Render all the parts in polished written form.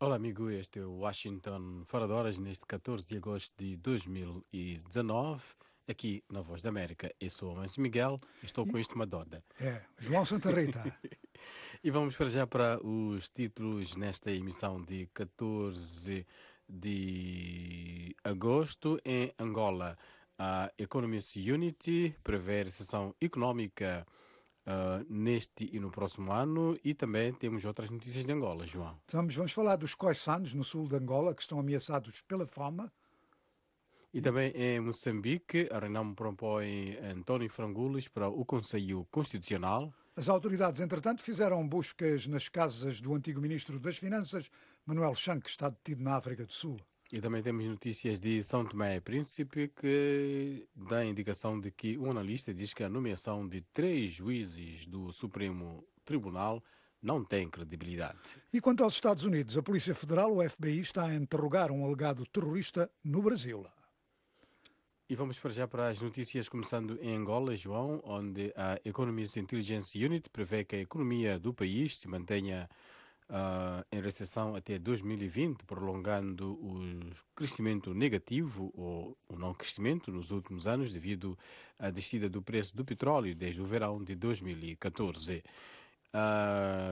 Olá, amigo. Este é o Washington Fora de Horas, neste 14 de agosto de 2019, aqui na Voz da América. Eu sou o Amancio Miguel e estou com isto uma doda. João Santa Rita. E vamos para já para os títulos nesta emissão de 14 de agosto. Em Angola, a Economist Unity prevê recessão económica neste e no próximo ano, e também temos outras notícias de Angola, João. Vamos falar dos coiçanos no sul de Angola, que estão ameaçados pela fome. E também em Moçambique, a Renamo propõe António Frangules para o Conselho Constitucional. As autoridades, entretanto, fizeram buscas nas casas do antigo ministro das Finanças, Manuel Chang, que está detido na África do Sul. E também temos notícias de São Tomé e Príncipe, que dá a indicação de que um analista diz que a nomeação de 3 juízes do Supremo Tribunal não tem credibilidade. E quanto aos Estados Unidos, a Polícia Federal, o FBI, está a interrogar um alegado terrorista no Brasil. E vamos para já para as notícias, começando em Angola, João, onde a Economist Intelligence Unit prevê que a economia do país se mantenha em recessão até 2020, prolongando o crescimento negativo ou o não crescimento nos últimos anos devido à descida do preço do petróleo desde o verão de 2014.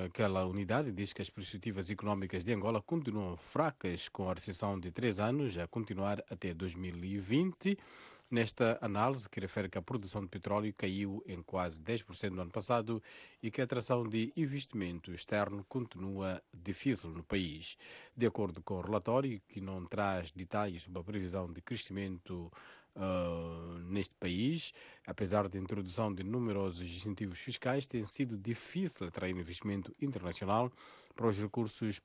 Aquela unidade diz que as perspectivas económicas de Angola continuam fracas, com a recessão de 3 anos a continuar até 2020. Nesta análise, que refere que a produção de petróleo caiu em quase 10% no ano passado e que a atração de investimento externo continua difícil no país. De acordo com o relatório, que não traz detalhes sobre a previsão de crescimento neste país, apesar da introdução de numerosos incentivos fiscais, tem sido difícil atrair investimento internacional para os recursos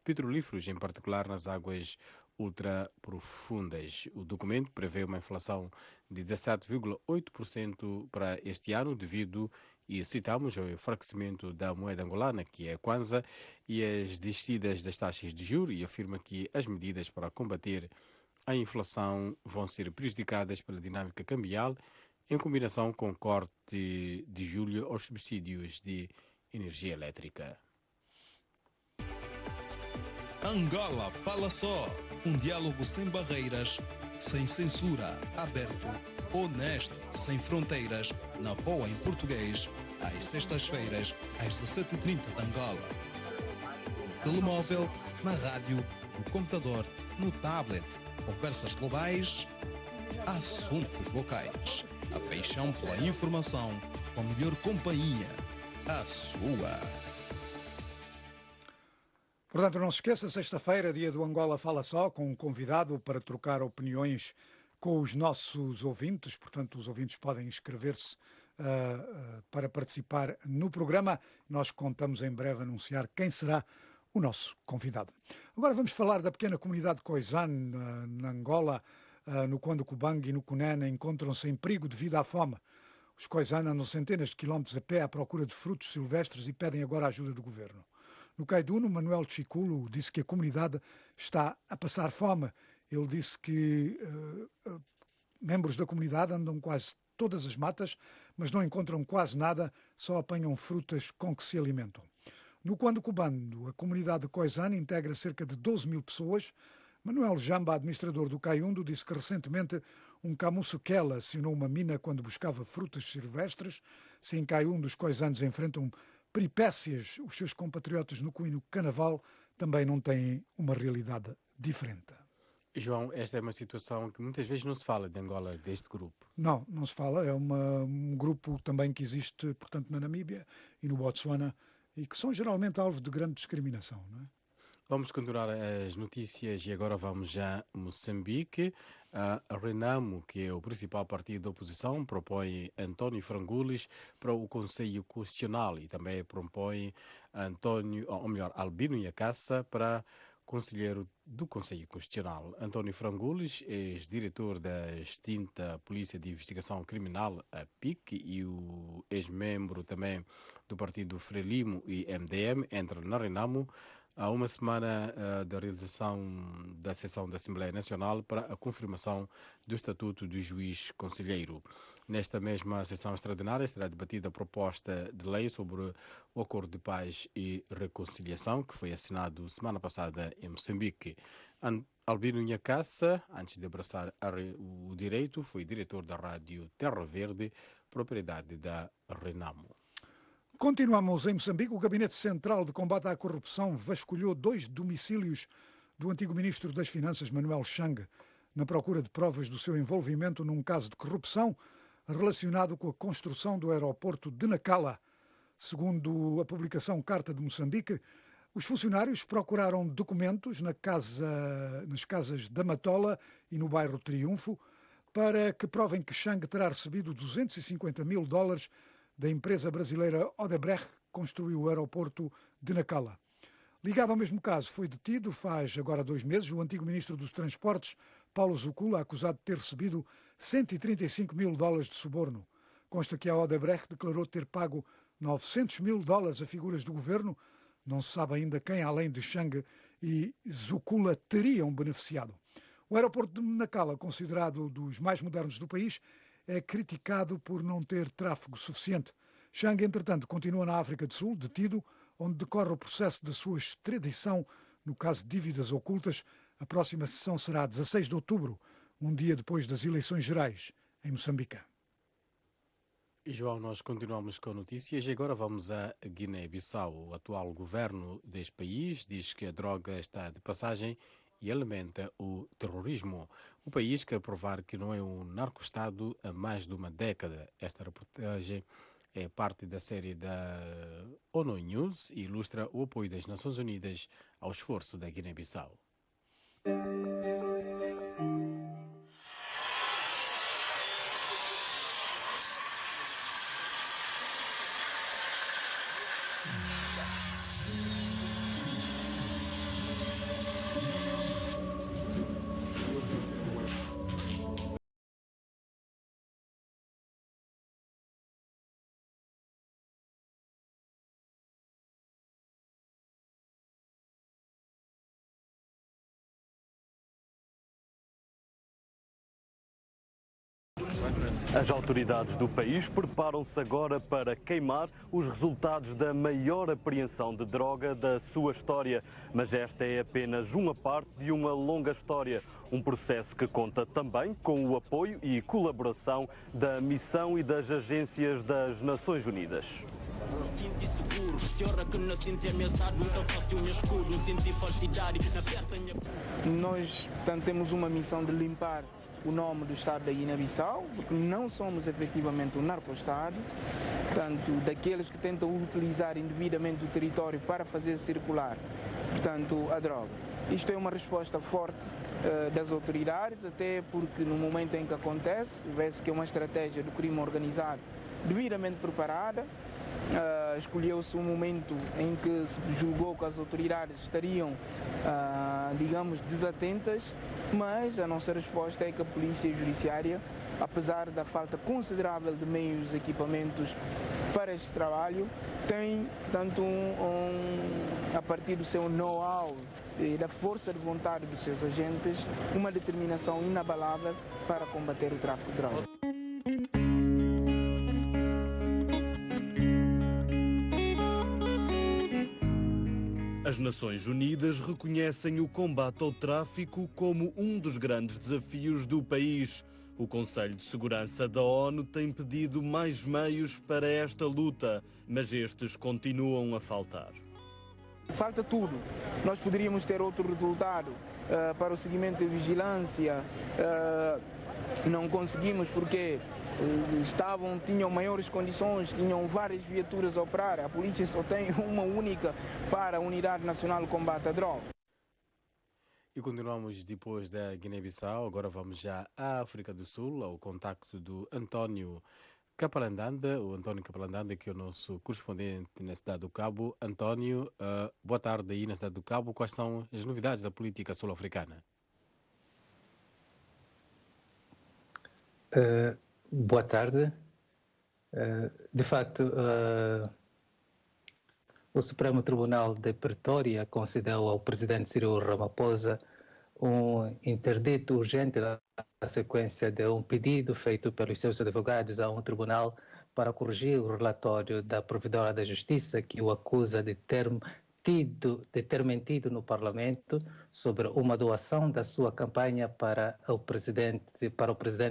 petrolíferos, em particular nas águas ultraprofundas. O documento prevê uma inflação de 17,8% para este ano, devido, e citamos, ao enfraquecimento da moeda angolana, que é a Kwanza, e as descidas das taxas de juros, e afirma que as medidas para combater a inflação vão ser prejudicadas pela dinâmica cambial, em combinação com o corte de julho aos subsídios de energia elétrica. Angola fala só. Um diálogo sem barreiras, sem censura, aberto, honesto, sem fronteiras, na VOA em português, às sextas-feiras, às 17h30 de Angola. No telemóvel, na rádio, no computador, no tablet. Conversas globais, assuntos locais. A paixão pela informação, com a melhor companhia, a sua. Portanto, não se esqueça, sexta-feira, dia do Angola Fala Só, com um convidado para trocar opiniões com os nossos ouvintes. Portanto, os ouvintes podem inscrever-se para participar no programa. Nós contamos em breve anunciar quem será o nosso convidado. Agora vamos falar da pequena comunidade de Coisane, na Angola. No Cuando Cubangue e no Cunene encontram-se em perigo devido à fome. Os Coisane andam centenas de quilómetros a pé à procura de frutos silvestres e pedem agora a ajuda do governo. No Caiduno, Manuel Chiculo disse que a comunidade está a passar fome. Ele disse que membros da comunidade andam quase todas as matas, mas não encontram quase nada, só apanham frutas com que se alimentam. No Cuando Cubando, a comunidade de Coisane integra cerca de 12 mil pessoas. Manuel Jamba, administrador do Caiundo, disse que recentemente um camuçuquela acionou uma mina quando buscava frutas silvestres. Se em Caiundo os coisanos enfrentam peripécias, os seus compatriotas no Cuino Canaval também não têm uma realidade diferente. João, esta é uma situação que muitas vezes não se fala de Angola, deste grupo. Não se fala. É um grupo também que existe, portanto, na Namíbia e no Botsuana, e que são geralmente alvo de grande discriminação, não é? Vamos continuar as notícias e agora vamos a Moçambique. A Renamo, que é o principal partido da oposição, propõe António Frangules para o Conselho Constitucional e também propõe Albino Iacassa para conselheiro do Conselho Constitucional. António Frangules, ex-diretor da extinta Polícia de Investigação Criminal, a PIC, e o ex-membro também do partido Frelimo e MDM, entra na Renamo há uma semana da realização da sessão da Assembleia Nacional para a confirmação do Estatuto do Juiz Conselheiro. Nesta mesma sessão extraordinária será debatida a proposta de lei sobre o acordo de paz e reconciliação que foi assinado semana passada em Moçambique. Albino Nhacassa, antes de abraçar o direito, foi diretor da rádio Terra Verde, propriedade da Renamo. Continuamos em Moçambique. O Gabinete Central de Combate à Corrupção vasculhou 2 domicílios do antigo ministro das Finanças, Manuel Chang, na procura de provas do seu envolvimento num caso de corrupção relacionado com a construção do aeroporto de Nacala. Segundo a publicação Carta de Moçambique, os funcionários procuraram documentos nas casas da Matola e no bairro Triunfo para que provem que Chang terá recebido $250 mil da empresa brasileira Odebrecht, que construiu o aeroporto de Nacala. Ligado ao mesmo caso, foi detido, faz agora 2 meses, o antigo ministro dos Transportes, Paulo Zucula, acusado de ter recebido $135 mil de suborno. Consta que a Odebrecht declarou ter pago $900 mil a figuras do governo. Não se sabe ainda quem, além de Chang e Zucula, teriam beneficiado. O aeroporto de Nacala, considerado dos mais modernos do país, é criticado por não ter tráfego suficiente. Chang, entretanto, continua na África do Sul, detido, onde decorre o processo da sua extradição no caso de dívidas ocultas. A próxima sessão será 16 de outubro, um dia depois das eleições gerais em Moçambique. E João, nós continuamos com notícias e agora vamos a Guiné-Bissau. O atual governo deste país diz que a droga está de passagem e alimenta o terrorismo. O país quer provar que não é um narco-estado há mais de uma década. Esta reportagem é parte da série da ONU News e ilustra o apoio das Nações Unidas ao esforço da Guiné-Bissau. As autoridades do país preparam-se agora para queimar os resultados da maior apreensão de droga da sua história. Mas esta é apenas uma parte de uma longa história. Um processo que conta também com o apoio e colaboração da missão e das agências das Nações Unidas. Nós, portanto, temos uma missão de limpar o nome do Estado da Guiné-Bissau, porque não somos efetivamente um narco-estado, portanto, daqueles que tentam utilizar indevidamente o território para fazer circular, portanto, a droga. Isto é uma resposta forte das autoridades, até porque no momento em que acontece, vê-se que é uma estratégia do crime organizado devidamente preparada. Escolheu-se um momento em que se julgou que as autoridades estariam, digamos, desatentas, mas a nossa resposta é que a Polícia Judiciária, apesar da falta considerável de meios e equipamentos para este trabalho, tem, portanto, a partir do seu know-how e da força de vontade dos seus agentes, uma determinação inabalável para combater o tráfico de drogas. As Nações Unidas reconhecem o combate ao tráfico como um dos grandes desafios do país. O Conselho de Segurança da ONU tem pedido mais meios para esta luta, mas estes continuam a faltar. Falta tudo. Nós poderíamos ter outro resultado para o seguimento de vigilância. Não conseguimos porque tinham maiores condições, tinham várias viaturas a operar. A polícia só tem uma única para a Unidade Nacional de Combate à Droga. E continuamos depois da Guiné-Bissau. Agora vamos já à África do Sul, ao contacto do António Capalandanda. O António Capalandanda, que é o nosso correspondente na cidade do Cabo. António, boa tarde aí na cidade do Cabo. Quais são as novidades da política sul-africana? Boa tarde. De facto, o Supremo Tribunal de Pretória concedeu ao presidente Cyril Ramaphosa um interdito urgente na sequência de um pedido feito pelos seus advogados a um tribunal para corrigir o relatório da Provedora da Justiça que o acusa de ter mentido no Parlamento sobre uma doação da sua campanha para o presidente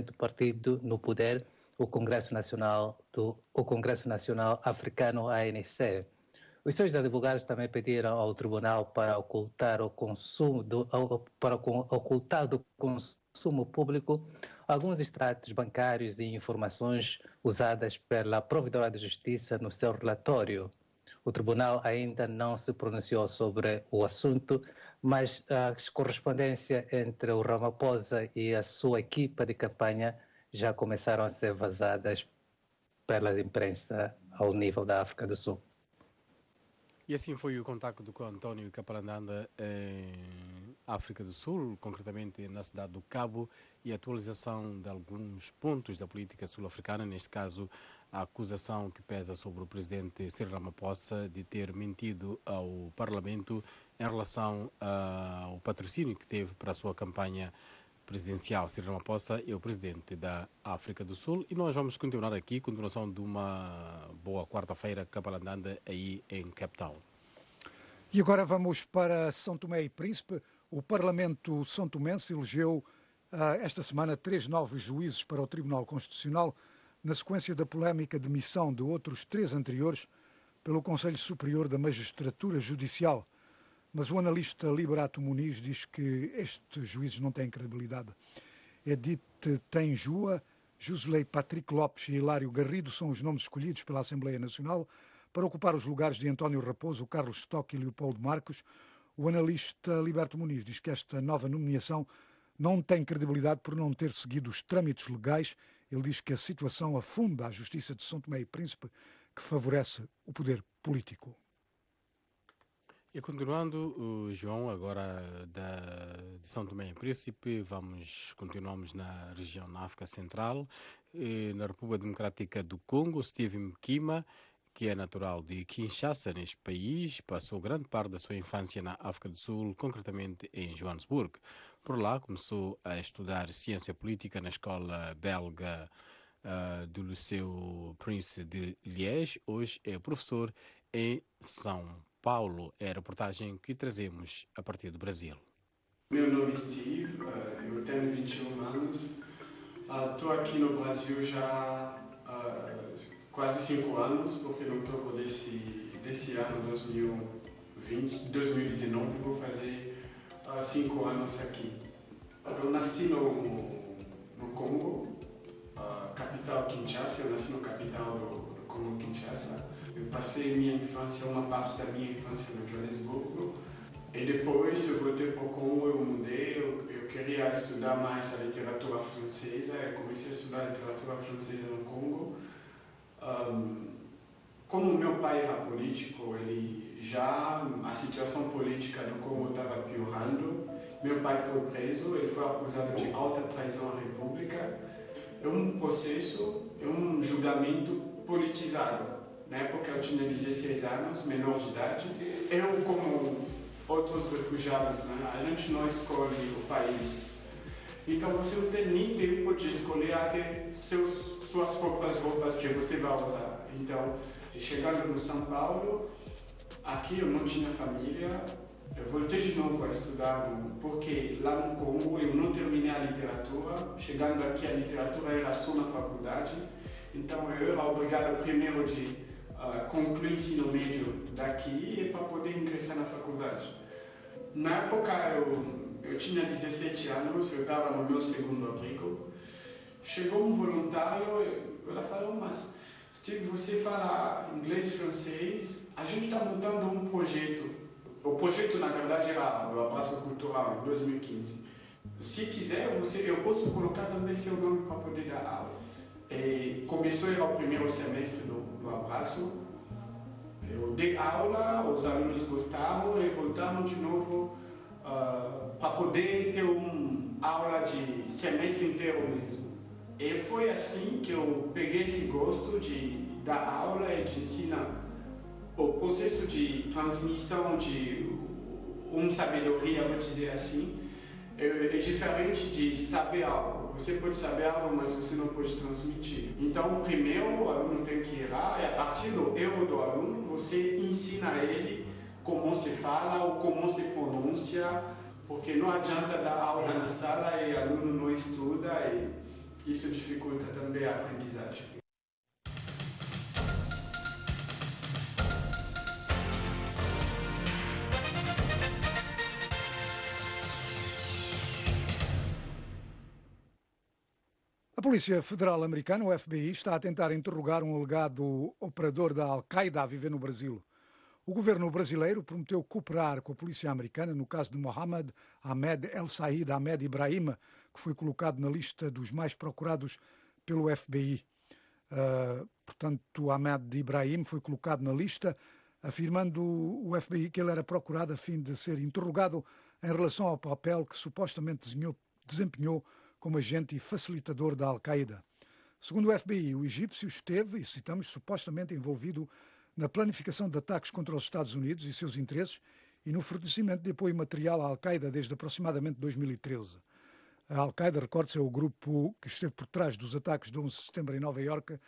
do partido no poder, o Congresso Nacional Africano, ANC. Os seus advogados também pediram ao tribunal para ocultar do consumo público alguns extratos bancários e informações usadas pela Provedora de Justiça no seu relatório. O tribunal ainda não se pronunciou sobre o assunto, mas a correspondência entre o Ramaphosa e a sua equipa de campanha já começaram a ser vazadas pela imprensa ao nível da África do Sul. E assim foi o contacto com António Capalandanda em África do Sul, concretamente na cidade do Cabo, e a atualização de alguns pontos da política sul-africana, neste caso a acusação que pesa sobre o presidente Cyril Ramaphosa de ter mentido ao Parlamento em relação ao patrocínio que teve para a sua campanha presidencial. Cyril Ramaphosa é o presidente da África do Sul e nós vamos continuar aqui, continuação de uma boa quarta-feira Capalandanda aí em Cape Town. E agora vamos para São Tomé e Príncipe. O Parlamento São Tomense elegeu esta semana 3 novos juízes para o Tribunal Constitucional, na sequência da polémica demissão de outros 3 anteriores pelo Conselho Superior da Magistratura Judicial. Mas o analista Liberato Muniz diz que estes juízes não têm credibilidade. Edith Tenjua, Joselei Patrick Lopes e Hilário Garrido são os nomes escolhidos pela Assembleia Nacional para ocupar os lugares de António Raposo, Carlos Stock e Leopoldo Marcos. O analista Liberato Muniz diz que esta nova nomeação não tem credibilidade por não ter seguido os trâmites legais. Ele diz que a situação afunda a Justiça de São Tomé e Príncipe, que favorece o poder político. E continuando, João, agora de São Tomé e Príncipe, continuamos na região da África Central, na República Democrática do Congo. Steve Mkima, que é natural de Kinshasa, neste país, passou grande parte da sua infância na África do Sul, concretamente em Joanesburgo. Por lá começou a estudar ciência política na escola belga do Liceu Prince de Liège. Hoje é professor em São Paulo. É a reportagem que trazemos a partir do Brasil. Meu nome é Steve, eu tenho 21 anos. Estou aqui no Brasil já quase 5 anos, porque no outubro desse ano, 2019, vou fazer 5 anos aqui. Eu nasci no Congo, capital Kinshasa. Eu nasci no capital do Congo, Kinshasa. Eu passei minha infância, uma parte da minha infância no Joanesburgo. E depois eu voltei para o Congo, eu mudei, eu queria estudar mais a literatura francesa. Eu comecei a estudar literatura francesa no Congo. Como meu pai era político, a situação política do Congo estava piorando. Meu pai foi preso, ele foi acusado de alta traição à República. É um processo, é um julgamento politizado. Na época eu tinha 16 anos, menor de idade. Eu, como outros refugiados, né, a gente não escolhe o país. Então você não tem nem tempo de escolher até suas próprias roupas que você vai usar. Então, chegando no São Paulo, aqui eu não tinha família. Eu voltei de novo a estudar, porque lá no Congo eu não terminei a literatura. Chegando aqui, a literatura era só na faculdade. Então eu era obrigado primeiro de concluir o ensino médio daqui para poder ingressar na faculdade. Na época eu tinha 17 anos, eu estava no meu segundo abrigo. Chegou um voluntário, ela falou, mas Steve, você fala inglês e francês, a gente está montando um projeto. O projeto, na verdade, era do Abraço Cultural, em 2015. Se quiser, eu posso colocar também seu nome para poder dar aula. E começou era o primeiro semestre do Abraço. Eu dei aula, os alunos gostaram e voltaram de novo para poder ter uma aula de semestre inteiro mesmo. E foi assim que eu peguei esse gosto de dar aula e de ensinar. O processo de transmissão de uma sabedoria, vou dizer assim, é diferente de saber algo. Você pode saber algo, mas você não pode transmitir. Então, primeiro, o aluno tem que errar, e a partir do erro do aluno, você ensina a ele como se fala ou como se pronuncia, porque não adianta dar aula na sala e o aluno não estuda, e isso dificulta também a aprendizagem. A Polícia Federal Americana, o FBI, está a tentar interrogar um alegado operador da Al-Qaeda a viver no Brasil. O governo brasileiro prometeu cooperar com a polícia americana no caso de Mohamed Ahmed El Said Ahmed Ibrahim, que foi colocado na lista dos mais procurados pelo FBI. Portanto, Ahmed Ibrahim foi colocado na lista, afirmando o FBI que ele era procurado a fim de ser interrogado em relação ao papel que supostamente desempenhou como agente e facilitador da Al-Qaeda. Segundo o FBI, o egípcio esteve, e citamos, supostamente envolvido na planificação de ataques contra os Estados Unidos e seus interesses e no fornecimento de apoio material à Al-Qaeda desde aproximadamente 2013. A Al-Qaeda, recorde-se, é o grupo que esteve por trás dos ataques de 11 de setembro em Nova Iorque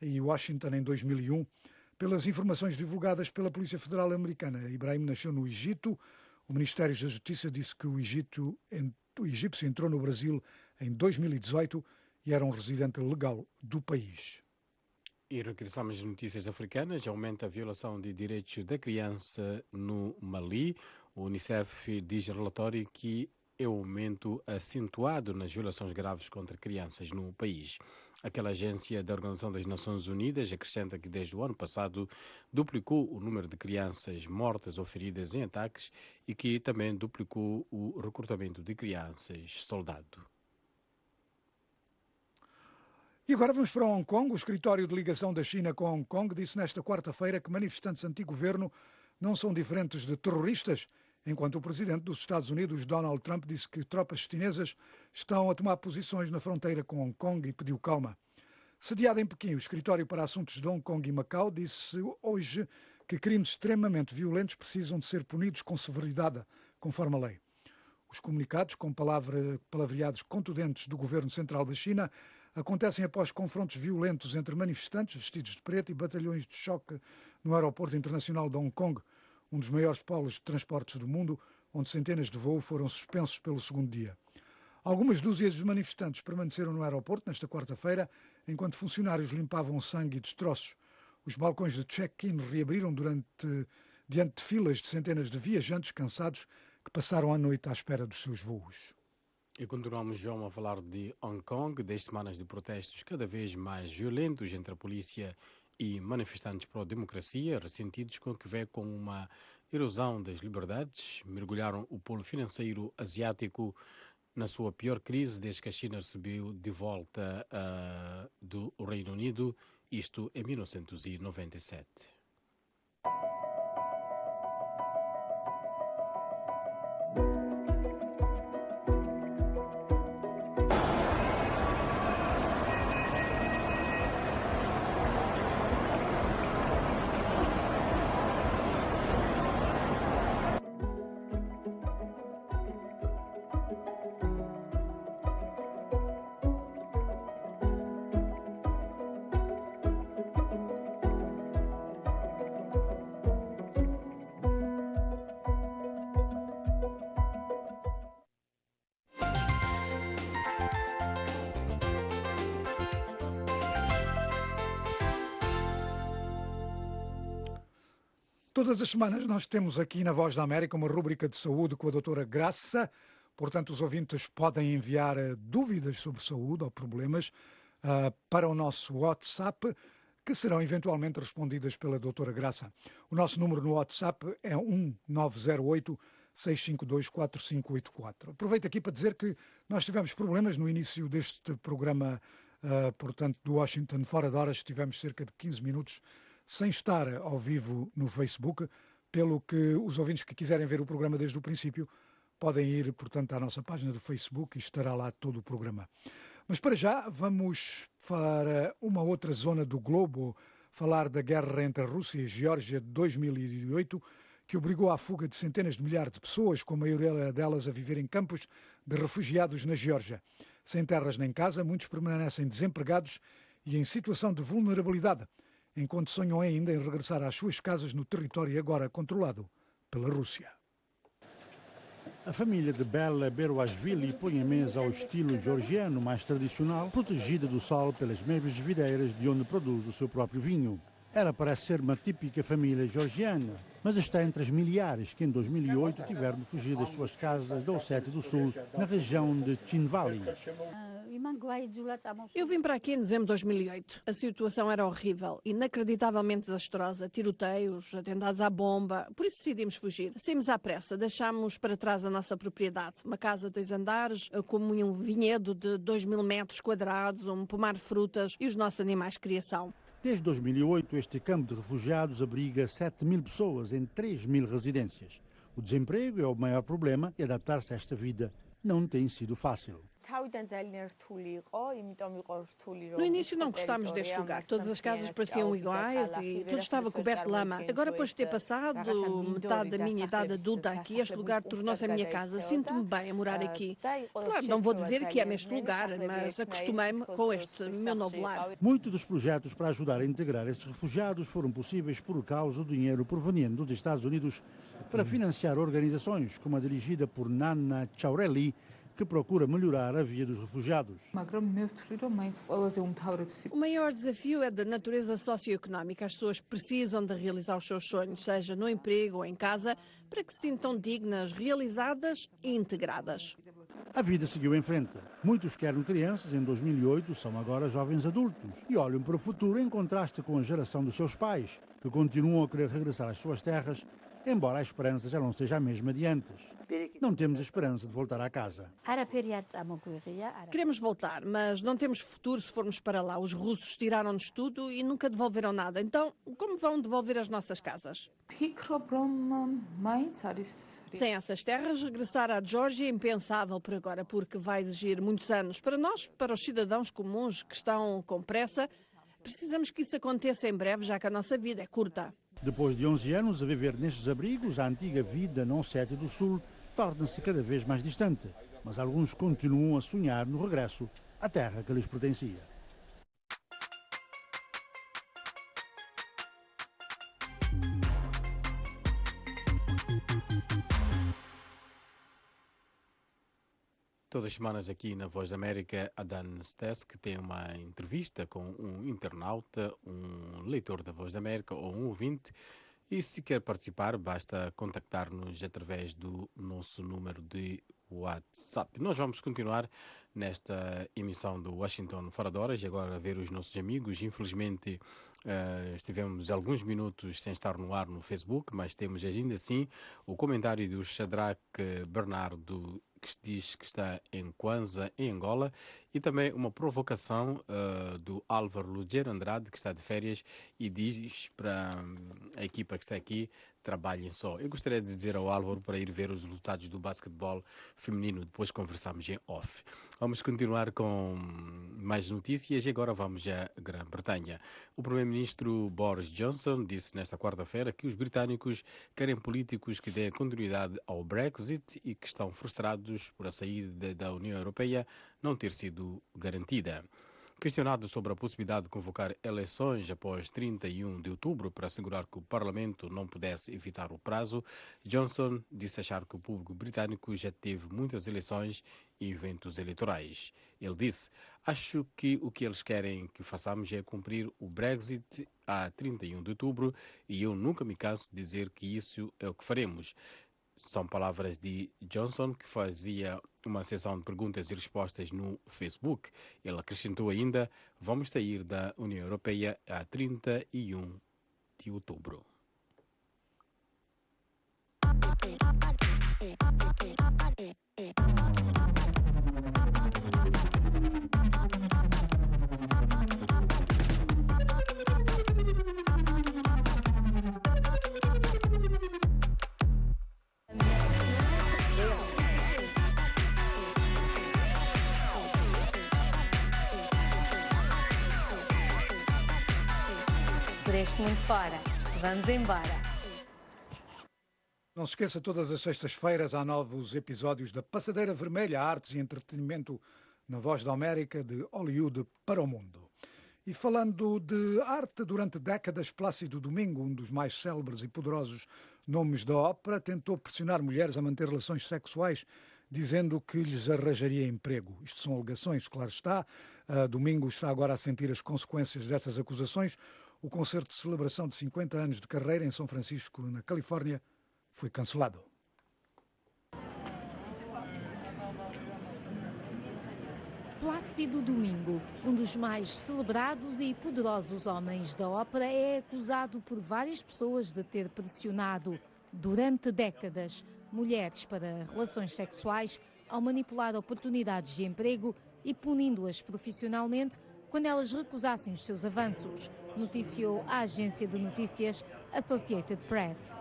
e Washington em 2001. Pelas informações divulgadas pela Polícia Federal Americana, Ibrahim nasceu no Egito. O Ministério da Justiça disse que o egípcio entrou no Brasil em 2018 e era um residente legal do país. E regressamos às notícias africanas. Aumenta a violação de direitos da criança no Mali. O Unicef diz em relatório que é um aumento acentuado nas violações graves contra crianças no país. Aquela agência da Organização das Nações Unidas acrescenta que desde o ano passado duplicou o número de crianças mortas ou feridas em ataques e que também duplicou o recrutamento de crianças soldado. E agora vamos para Hong Kong. O escritório de ligação da China com Hong Kong disse nesta quarta-feira que manifestantes anti-governo não são diferentes de terroristas, enquanto o presidente dos Estados Unidos, Donald Trump, disse que tropas chinesas estão a tomar posições na fronteira com Hong Kong e pediu calma. Sediado em Pequim, o escritório para assuntos de Hong Kong e Macau disse hoje que crimes extremamente violentos precisam de ser punidos com severidade, conforme a lei. Os comunicados, com palavreados contundentes do governo central da China, acontecem após confrontos violentos entre manifestantes vestidos de preto e batalhões de choque no aeroporto internacional de Hong Kong, um dos maiores polos de transportes do mundo, onde centenas de voos foram suspensos pelo segundo dia. Algumas dúzias de manifestantes permaneceram no aeroporto nesta quarta-feira, enquanto funcionários limpavam sangue e destroços. Os balcões de check-in reabriram diante de filas de centenas de viajantes cansados que passaram a noite à espera dos seus voos. E continuamos, João, a falar de Hong Kong, 10 semanas de protestos cada vez mais violentos entre a polícia e manifestantes pró-democracia, ressentidos com o que vê como uma erosão das liberdades, mergulharam o polo financeiro asiático na sua pior crise desde que a China recebeu de volta do Reino Unido, isto em 1997. Todas as semanas nós temos aqui na Voz da América uma rúbrica de saúde com a doutora Graça. Portanto, os ouvintes podem enviar dúvidas sobre saúde ou problemas para o nosso WhatsApp, que serão eventualmente respondidas pela doutora Graça. O nosso número no WhatsApp é 1908 652 4584. Aproveito aqui para dizer que nós tivemos problemas no início deste programa, portanto, do Washington Fora de Horas. Tivemos cerca de 15 minutos sem estar ao vivo no Facebook, pelo que os ouvintes que quiserem ver o programa desde o princípio podem ir, portanto, à nossa página do Facebook e estará lá todo o programa. Mas para já vamos para uma outra zona do globo, falar da guerra entre a Rússia e a Geórgia de 2008 que obrigou à fuga de centenas de milhares de pessoas, com a maioria delas a viver em campos de refugiados na Geórgia. Sem terras nem casa, muitos permanecem desempregados e em situação de vulnerabilidade, enquanto sonham ainda em regressar às suas casas no território agora controlado pela Rússia. A família de Bela Beruashvili põe a mesa ao estilo georgiano mais tradicional, protegida do sol pelas mesmas videiras de onde produz o seu próprio vinho. Ela parece ser uma típica família georgiana, mas está entre as milhares que em 2008 tiveram de fugir das suas casas da Ossétia do Sul, na região de Tchinvali. Eu vim para aqui em dezembro de 2008. A situação era horrível, inacreditavelmente desastrosa. Tiroteios, atentados à bomba. Por isso decidimos fugir. Saímos à pressa, deixámos para trás a nossa propriedade. Uma casa de 2 andares, como um vinhedo de 2.000 metros quadrados, um pomar de frutas e os nossos animais de criação. Desde 2008, este campo de refugiados abriga 7.000 pessoas em 3.000 residências. O desemprego é o maior problema e adaptar-se a esta vida não tem sido fácil. No início não gostámos deste lugar. Todas as casas pareciam iguais e tudo estava coberto de lama. Agora, depois de ter passado metade da minha idade adulta aqui, este lugar tornou-se a minha casa. Sinto-me bem a morar aqui. Claro, não vou dizer que amo este lugar, mas acostumei-me com este meu novo lar. Muitos dos projetos para ajudar a integrar estes refugiados foram possíveis por causa do dinheiro proveniente dos Estados Unidos para financiar organizações como a dirigida por Nana Chaureli, que procura melhorar a vida dos refugiados. O maior desafio é da natureza socioeconómica. As pessoas precisam de realizar os seus sonhos, seja no emprego ou em casa, para que se sintam dignas, realizadas e integradas. A vida seguiu em frente. Muitos que eram crianças em 2008 são agora jovens adultos e olham para o futuro em contraste com a geração dos seus pais, que continuam a querer regressar às suas terras, embora a esperança já não seja a mesma de antes. Não temos esperança de voltar à casa. Queremos voltar, mas não temos futuro se formos para lá. Os russos tiraram-nos tudo e nunca devolveram nada. Então, como vão devolver as nossas casas? Sem essas terras, regressar à Geórgia é impensável por agora, porque vai exigir muitos anos. Para nós, para os cidadãos comuns que estão com pressa, precisamos que isso aconteça em breve, já que a nossa vida é curta. Depois de 11 anos a viver nestes abrigos, a antiga vida na Ossétia do Sul torna-se cada vez mais distante, mas alguns continuam a sonhar no regresso à terra que lhes pertencia. Todas as semanas aqui na Voz da América, a Dan Stess, que tem uma entrevista com um internauta, um leitor da Voz da América ou um ouvinte. E se quer participar, basta contactar-nos através do nosso número de WhatsApp. Nós vamos continuar nesta emissão do Washington Fora de Horas e agora ver os nossos amigos. Infelizmente, estivemos alguns minutos sem estar no ar no Facebook, mas temos ainda assim o comentário do Shadrach Bernardo, que diz que está em Kwanza, em Angola, e também uma provocação do Álvaro Lugero Andrade, que está de férias, e diz para a equipa que está aqui, trabalhem só. Eu gostaria de dizer ao Álvaro para ir ver os resultados do basquetebol feminino, depois conversamos em off. Vamos continuar com mais notícias e agora vamos à Grã-Bretanha. O primeiro-ministro Boris Johnson disse nesta quarta-feira que os britânicos querem políticos que deem continuidade ao Brexit e que estão frustrados por a saída da União Europeia não ter sido garantida. Questionado sobre a possibilidade de convocar eleições após 31 de outubro para assegurar que o Parlamento não pudesse evitar o prazo, Johnson disse achar que o público britânico já teve muitas eleições e eventos eleitorais. Ele disse: acho que o que eles querem que façamos é cumprir o Brexit a 31 de outubro e eu nunca me canso de dizer que isso é o que faremos. São palavras de Johnson, que fazia uma sessão de perguntas e respostas no Facebook. Ele acrescentou ainda: vamos sair da União Europeia a 31 de outubro. Deste muito fora. Vamos embora. Não se esqueça, todas as sextas-feiras há novos episódios da Passadeira Vermelha, artes e entretenimento na Voz da América, de Hollywood para o mundo. E falando de arte, durante décadas, Plácido Domingo, um dos mais célebres e poderosos nomes da ópera, tentou pressionar mulheres a manter relações sexuais, dizendo que lhes arranjaria emprego. Isto são alegações, claro está. Domingo está agora a sentir as consequências dessas acusações. O concerto de celebração de 50 anos de carreira em São Francisco, na Califórnia, foi cancelado. Plácido Domingo, um dos mais celebrados e poderosos homens da ópera, é acusado por várias pessoas de ter pressionado, durante décadas, mulheres para relações sexuais ao manipular oportunidades de emprego e punindo-as profissionalmente quando elas recusassem os seus avanços, noticiou a agência de notícias Associated Press.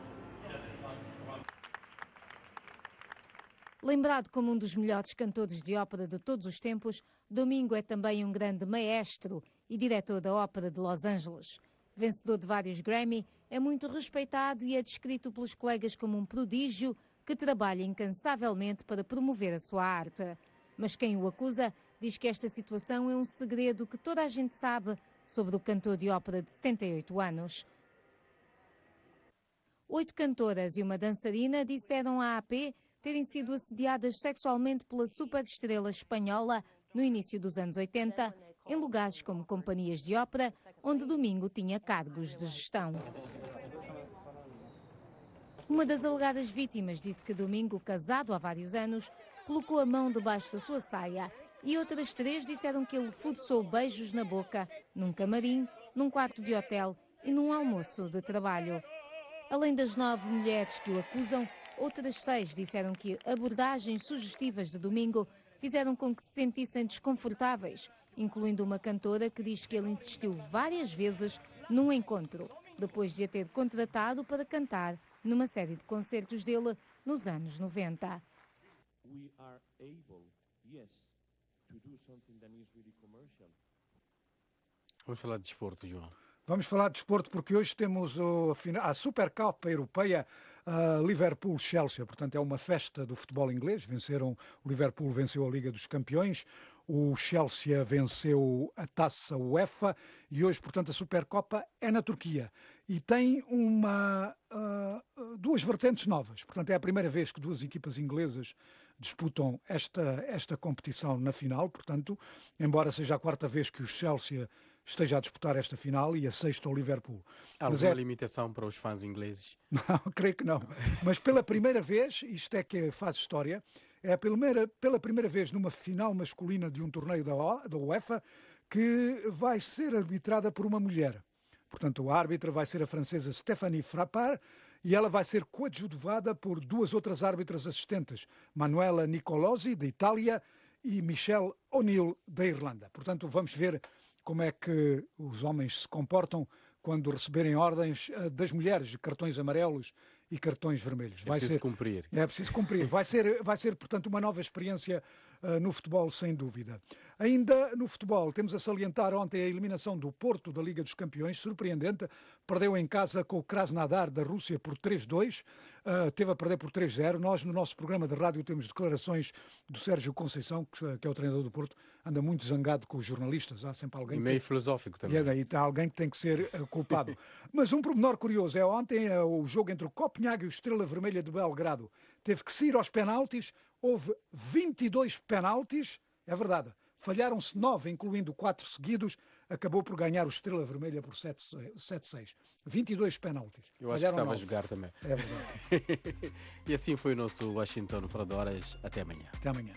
Lembrado como um dos melhores cantores de ópera de todos os tempos, Domingo é também um grande maestro e diretor da Ópera de Los Angeles. Vencedor de vários Grammy, é muito respeitado e é descrito pelos colegas como um prodígio que trabalha incansavelmente para promover a sua arte. Mas quem o acusa diz que esta situação é um segredo que toda a gente sabe sobre o cantor de ópera de 78 anos. 8 cantoras e uma dançarina disseram à AP terem sido assediadas sexualmente pela superestrela espanhola no início dos anos 80, em lugares como companhias de ópera, onde Domingo tinha cargos de gestão. Uma das alegadas vítimas disse que Domingo, casado há vários anos, colocou a mão debaixo da sua saia, e outras 3 disseram que ele forçou beijos na boca, num camarim, num quarto de hotel e num almoço de trabalho. Além das 9 mulheres que o acusam, outras 6 disseram que abordagens sugestivas de Domingo fizeram com que se sentissem desconfortáveis, incluindo uma cantora que diz que ele insistiu várias vezes num encontro, depois de a ter contratado para cantar numa série de concertos dele nos anos 90. Vamos falar de desporto, João. Vamos falar de desporto porque hoje temos a Supercopa Europeia, Liverpool-Chelsea. Portanto, é uma festa do futebol inglês. O Liverpool venceu a Liga dos Campeões, o Chelsea venceu a Taça UEFA e hoje, portanto, a Supercopa é na Turquia. E tem duas vertentes novas. Portanto, é a primeira vez que 2 equipas inglesas disputam esta competição na final. Portanto, embora seja a 4ª vez que o Chelsea esteja a disputar esta final e a 6ª ao Liverpool. Há alguma limitação para os fãs ingleses? Não, creio que não. Mas pela primeira vez, isto é que faz história, é pela primeira vez numa final masculina de um torneio da UEFA que vai ser arbitrada por uma mulher. Portanto, a árbitra vai ser a francesa Stéphanie Frappart e ela vai ser coadjuvada por 2 outras árbitras assistentes, Manuela Nicolosi, da Itália, e Michelle O'Neill, da Irlanda. Portanto, vamos ver como é que os homens se comportam quando receberem ordens das mulheres, de cartões amarelos e cartões vermelhos. É preciso cumprir. É preciso cumprir. Vai ser, portanto, uma nova experiência no futebol, sem dúvida. Ainda no futebol, temos a salientar ontem a eliminação do Porto da Liga dos Campeões, surpreendente. Perdeu em casa com o Krasnodar da Rússia por 3-2, teve a perder por 3-0. Nós, no nosso programa de rádio, temos declarações do Sérgio Conceição, que é o treinador do Porto, anda muito zangado com os jornalistas. Há sempre alguém... E meio filosófico também. E está alguém que tem que ser culpado. Mas um pormenor curioso é ontem o jogo entre o Copenhague e o Estrela Vermelha de Belgrado. Teve que sair aos penaltis, houve 22 penaltis, é verdade. Falharam-se 9, incluindo 4 seguidos. Acabou por ganhar o Estrela Vermelha por 7-6. 22 penaltis. Eu acho que estava 9. A jogar também. É verdade. E assim foi o nosso Washington Fora de Horas. Até amanhã. Até amanhã.